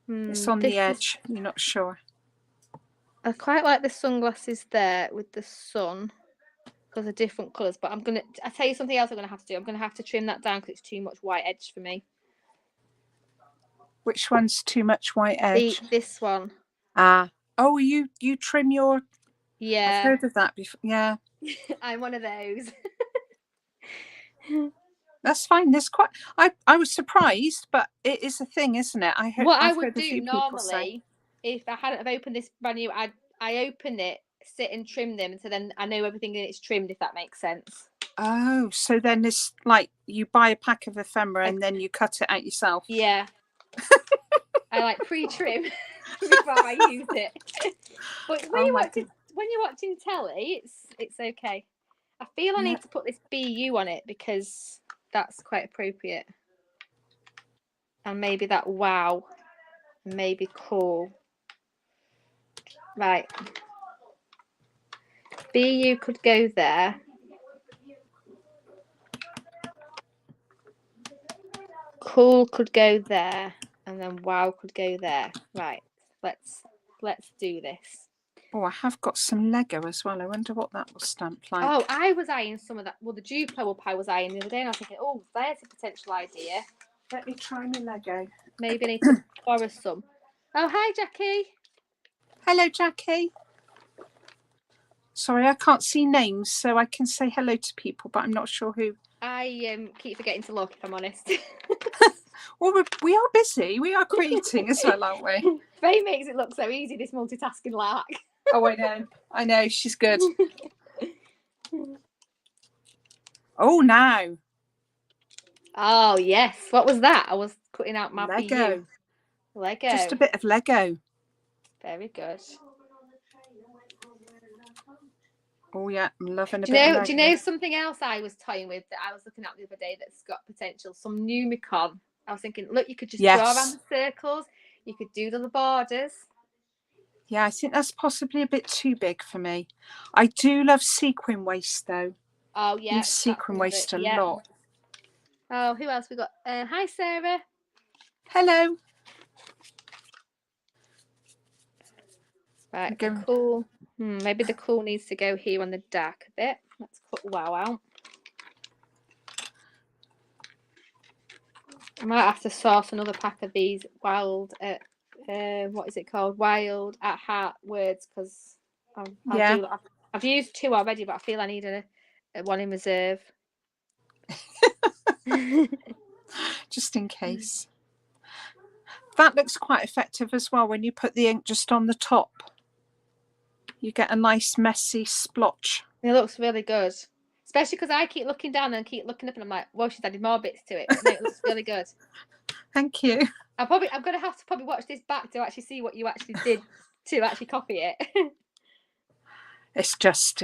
Speaker 1: It's on the edge. You're not sure.
Speaker 2: I quite like the sunglasses there with the sun because they're different colours. But I'll tell you something else I'm going to have to do. I'm going to have to trim that down because it's too much white edge for me.
Speaker 1: Which one's too much white edge?
Speaker 2: This one.
Speaker 1: Ah. Oh, you trim your...
Speaker 2: Yeah.
Speaker 1: I've heard of that before. Yeah.
Speaker 2: I'm one of those.
Speaker 1: That's fine. There's quite... I was surprised, but it is a thing, isn't it?
Speaker 2: I would do normally, if I hadn't have opened this brand new, I open it, sit and trim them, so then I know everything in it's trimmed, if that makes sense.
Speaker 1: Oh, so then it's like you buy a pack of ephemera and then you cut it out yourself.
Speaker 2: Yeah. I like pre-trim before I use it. But when you're watching telly, it's okay. I feel I need to put this BU on it because that's quite appropriate. And maybe that wow. Maybe cool. Right. BU could go there. Cool could go there. And then wow could go there. Right. Let's do this.
Speaker 1: Oh, I have got some Lego as well. I wonder what that will stamp like.
Speaker 2: Oh, I was eyeing some of that. Well, the Duplo up I was eyeing the other day, and I was thinking, oh, there's a potential idea.
Speaker 1: Let me try my Lego.
Speaker 2: Maybe I need to borrow some. Oh, hi, Jackie.
Speaker 1: Hello, Jackie. Sorry, I can't see names, so I can say hello to people, but I'm not sure who.
Speaker 2: I keep forgetting to look, if I'm honest.
Speaker 1: Well, we are busy. We are creating as well, aren't we?
Speaker 2: Faye makes it look so easy, this multitasking lark.
Speaker 1: Oh, I know. I know. She's good. Oh, now.
Speaker 2: Oh, yes. What was that? I was cutting out my
Speaker 1: Lego.
Speaker 2: PU. Lego.
Speaker 1: Just a bit of Lego.
Speaker 2: Very good.
Speaker 1: Oh, yeah. I'm loving a bit of Lego.
Speaker 2: Do you know something else I was toying with that I was looking at the other day that's got potential? Some Numicon. I was thinking, look, you could just draw around the circles. You could do the borders.
Speaker 1: Yeah, I think that's possibly a bit too big for me. I do love sequin waste, though.
Speaker 2: Oh, yeah.
Speaker 1: Use sequin waste a lot.
Speaker 2: Oh, who else we got? Hi, Sarah.
Speaker 1: Hello.
Speaker 2: Right, cool. Maybe the cool needs to go here on the dark a bit. Let's cut wow out. I might have to source another pack of these wild, what is it called? Wild at Heart words, because I've used 2 already, but I feel I need a one in reserve.
Speaker 1: Just in case. That looks quite effective as well when you put the ink just on the top. You get a nice messy splotch.
Speaker 2: It looks really good. Especially because I keep looking down and keep looking up and I'm like, well, she's added more bits to it. But no, it looks really good.
Speaker 1: Thank you.
Speaker 2: I'm going to have to probably watch this back to actually see what you actually did to actually copy it.
Speaker 1: It's just.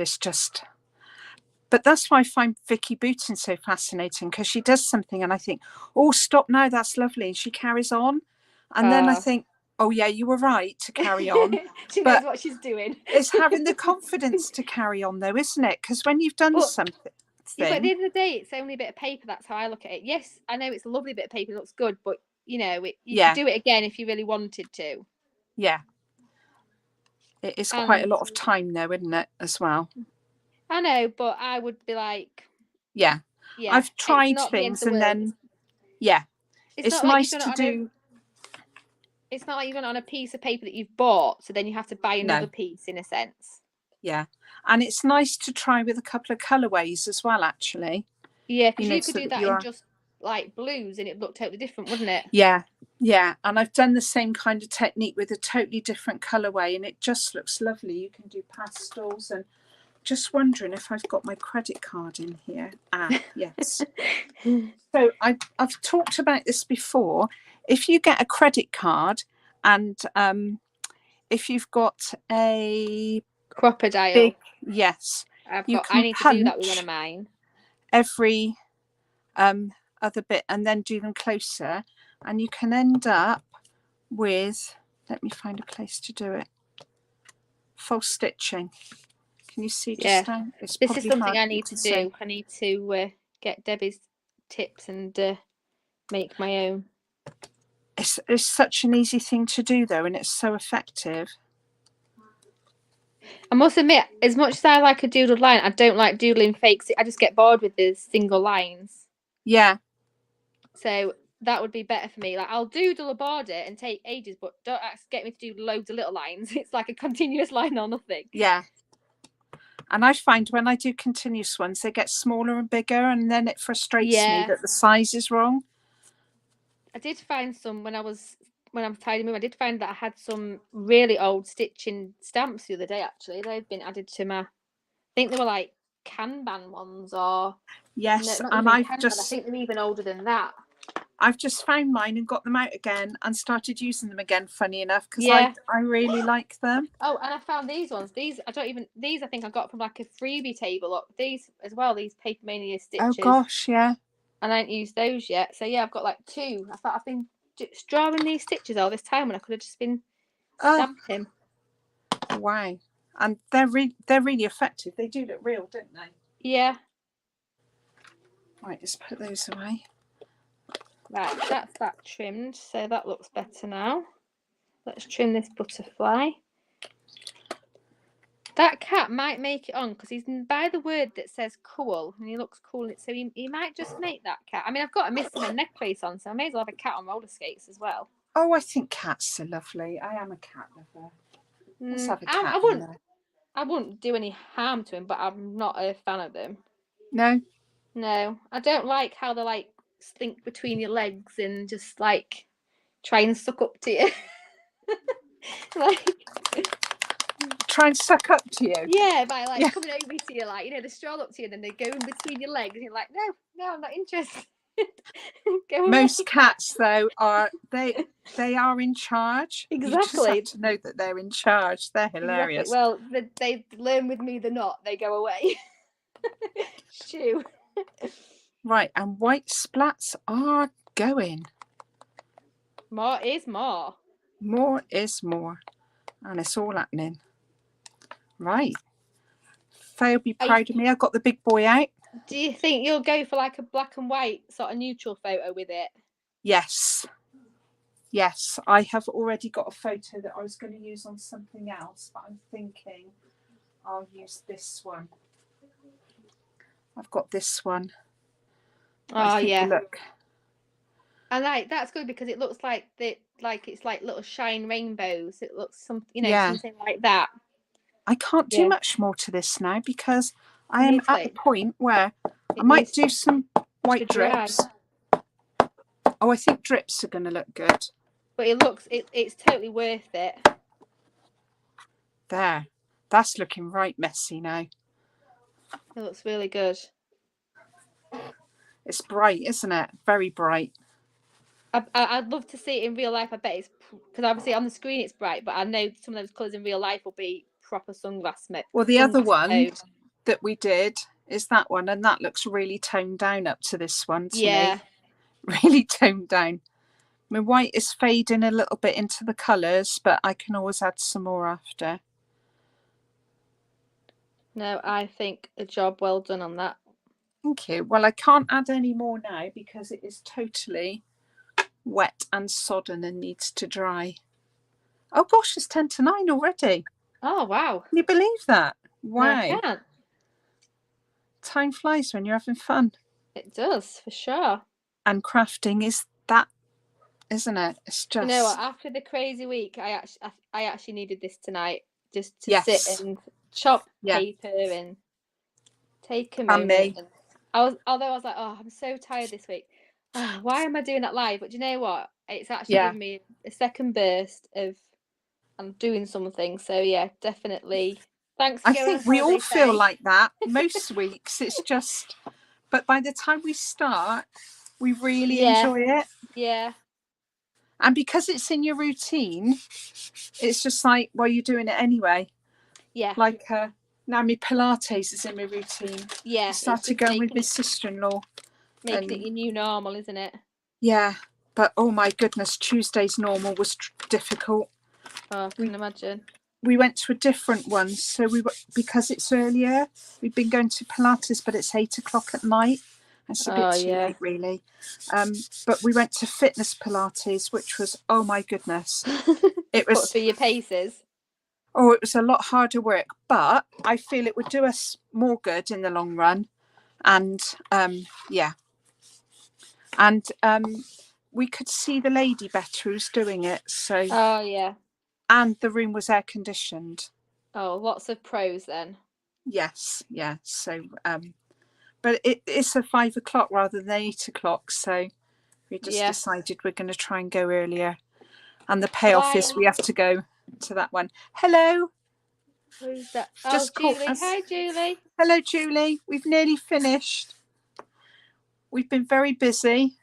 Speaker 1: But that's why I find Vicky Boutin so fascinating, because she does something and I think, oh, stop now, that's lovely. And she carries on. And then I think, oh, yeah, you were right to carry on.
Speaker 2: She knows what she's doing.
Speaker 1: It's having the confidence to carry on, though, isn't it? Because when you've done something.
Speaker 2: Yeah, but at the end of the day, it's only a bit of paper. That's how I look at it. Yes, I know it's a lovely bit of paper. It looks good. But, you could do it again if you really wanted to. Yeah.
Speaker 1: It is quite a lot of time, though, isn't it, as well?
Speaker 2: I know, but I would be like...
Speaker 1: Yeah. I've tried things and then... Yeah. It's nice to do...
Speaker 2: It's not like you've done it on a piece of paper that you've bought, so then you have to buy another piece, in a sense.
Speaker 1: Yeah. And it's nice to try with a couple of colourways as well, actually.
Speaker 2: Yeah, because you could do that in just, like, blues, and it looked totally different, wouldn't it?
Speaker 1: Yeah. Yeah. And I've done the same kind of technique with a totally different colourway, and it just looks lovely. You can do pastels, and just wondering if I've got my credit card in here. Yes. So I've talked about this before. If you get a credit card and if you've got a
Speaker 2: crocodile,
Speaker 1: yes,
Speaker 2: I need to do that with one of mine.
Speaker 1: Every other bit and then do them closer, and you can end up with, let me find a place to do it, false stitching. Can you see just down?
Speaker 2: This is something I need to do. I need to get Debbie's tips and make my own.
Speaker 1: It's such an easy thing to do though, and it's so effective.
Speaker 2: I must admit, as much as I like a doodled line, I don't like doodling fakes. I just get bored with the single lines.
Speaker 1: Yeah.
Speaker 2: So that would be better for me. Like, I'll doodle a border and take ages, but don't get me to do loads of little lines. It's like a continuous line or nothing.
Speaker 1: Yeah. And I find when I do continuous ones, they get smaller and bigger, and then it frustrates me that the size is wrong. I
Speaker 2: did find some when I was tidying them. I did find that I had some really old stitching stamps the other day. Actually, they've been added to my. I think they were like Kanban ones, or
Speaker 1: yes,
Speaker 2: no,
Speaker 1: and
Speaker 2: I think they're even older than that.
Speaker 1: I've just found mine and got them out again and started using them again, funny enough, because I really like them.
Speaker 2: Oh, and I found these ones. These I think I got from like a freebie table. Look, these as well, these Paper Mania stitches.
Speaker 1: Oh gosh, yeah. And
Speaker 2: I haven't used those yet. So yeah, I've got like 2. I thought I've been just drawing these stitches all this time when I could have just been stamping.
Speaker 1: Wow. And they're really effective. They do look real, don't they?
Speaker 2: Yeah.
Speaker 1: Right, let's put those away.
Speaker 2: Right, that's that trimmed, so that looks better now. Let's trim this butterfly. That cat might make it on because he's by the word that says cool, and he looks cool. So he might just make that cat. I mean, I've got a Miss Simon necklace on, so I may as well have a cat on roller skates as well.
Speaker 1: Oh, I think cats are lovely. I am a cat lover. Let's have a cat.
Speaker 2: I wouldn't do any harm to him, but I'm not a fan of them.
Speaker 1: No?
Speaker 2: No. I don't like how they're like slink between your legs and just like try and suck up to you. Like
Speaker 1: try and suck up to you.
Speaker 2: Yeah, by like coming over to you, like, you know, they stroll up to you and then they go in between your legs and you're like, no, I'm not interested.
Speaker 1: Most cats though are they are in charge.
Speaker 2: Exactly.
Speaker 1: You just have to know that they're in charge. They're hilarious.
Speaker 2: Exactly. Well, they learn with me, they're not. They go away. Shoo.
Speaker 1: Right, and white splats are going.
Speaker 2: More is more.
Speaker 1: More is more. And it's all happening. Right. Faye'll be proud of me. I've got the big boy out.
Speaker 2: Do you think you'll go for like a black and white sort of neutral photo with it?
Speaker 1: Yes. Yes. I have already got a photo that I was going to use on something else, but I'm thinking I'll use this one. I've got this one.
Speaker 2: Oh yeah.
Speaker 1: Look.
Speaker 2: I like that's good because it looks like it's like little shine rainbows. It looks something like that.
Speaker 1: I can't do much more to this now because I am at the point where I might do some white drips. Oh, I think drips are going to look good.
Speaker 2: But it's totally worth it.
Speaker 1: There. That's looking right messy now.
Speaker 2: It looks really good.
Speaker 1: It's bright, isn't it? Very bright.
Speaker 2: I'd love to see it in real life. I bet it's because obviously on the screen it's bright, but I know some of those colours in real life will be proper sunglass mode.
Speaker 1: Well, the other one that we did is that one, and that looks really toned down up to this one to me. Really toned down. My white is fading a little bit into the colours, but I can always add some more after.
Speaker 2: No, I think a job well done on that.
Speaker 1: Thank you. Well, I can't add any more now because it is totally wet and sodden and needs to dry. Oh gosh, it's 10 to 9 already.
Speaker 2: Oh wow.
Speaker 1: Can you believe that? Wow.
Speaker 2: No, I can't.
Speaker 1: Time flies when you're having fun.
Speaker 2: It does, for sure.
Speaker 1: And crafting is that, isn't it? It's just,
Speaker 2: you know what, after the crazy week, I actually needed this tonight just to sit and chop paper and take a moment. And although I was like, oh, I'm so tired this week. Oh, why am I doing that live? But do you know what? It's actually given me a second burst of I'm doing something. So yeah, definitely. Thanks.
Speaker 1: I think we all feel like that most weeks. It's just, but by the time we start, we really enjoy it.
Speaker 2: Yeah.
Speaker 1: And because it's in your routine, it's just like, well, you're doing it anyway.
Speaker 2: Yeah.
Speaker 1: Like now my Pilates is in my routine.
Speaker 2: Yeah.
Speaker 1: I started going with my sister-in-law
Speaker 2: Making it your new normal, isn't it?
Speaker 1: Yeah, but oh my goodness, Tuesday's normal was difficult.
Speaker 2: Oh, I can imagine.
Speaker 1: We went to a different one, so because it's earlier. We've been going to Pilates, but it's 8 o'clock at night. It's a bit too late, really. But we went to fitness Pilates, which was, oh my goodness, it was
Speaker 2: what, for your paces.
Speaker 1: Oh, it was a lot harder work, but I feel it would do us more good in the long run. And yeah, and we could see the lady better who's doing it. So
Speaker 2: oh yeah,
Speaker 1: and the room was air conditioned.
Speaker 2: Oh, lots of pros then.
Speaker 1: Yes, yeah. So but it's a 5 o'clock rather than 8 o'clock. So we just decided we're going to try and go earlier. And the payoff is we have to go to that one. Hello.
Speaker 2: Who's that? Just Julie. Hi, Julie.
Speaker 1: Hello, Julie. We've nearly finished. We've been very busy.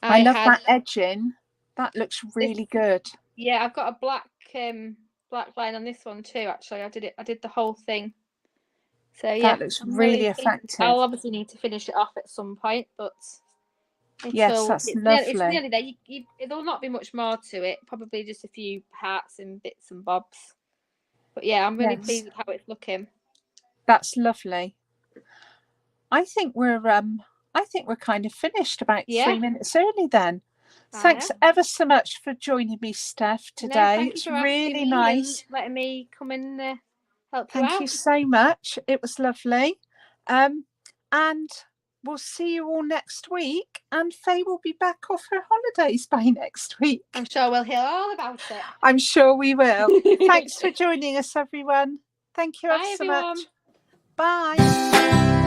Speaker 1: I love that edging. That looks really good.
Speaker 2: Yeah, I've got a black line on this one too. Actually, I did the whole thing. So yeah,
Speaker 1: that looks really effective.
Speaker 2: I'll obviously need to finish it off at some point, but
Speaker 1: yes, that's lovely.
Speaker 2: It's nearly there. There'll not be much more to it. Probably just a few parts and bits and bobs. But yeah, I'm really pleased with how it's looking.
Speaker 1: That's lovely. I think we're kind of finished about 3 minutes early then. Thanks ever so much for joining me, Steph, today. It's really nice.
Speaker 2: Letting me come in help
Speaker 1: you out. Thank you so much. It was lovely. And we'll see you all next week. And Faye will be back off her holidays by next week.
Speaker 2: I'm sure we'll hear all about it.
Speaker 1: I'm sure we will. Thanks for joining us, everyone. Thank you ever so much. Bye.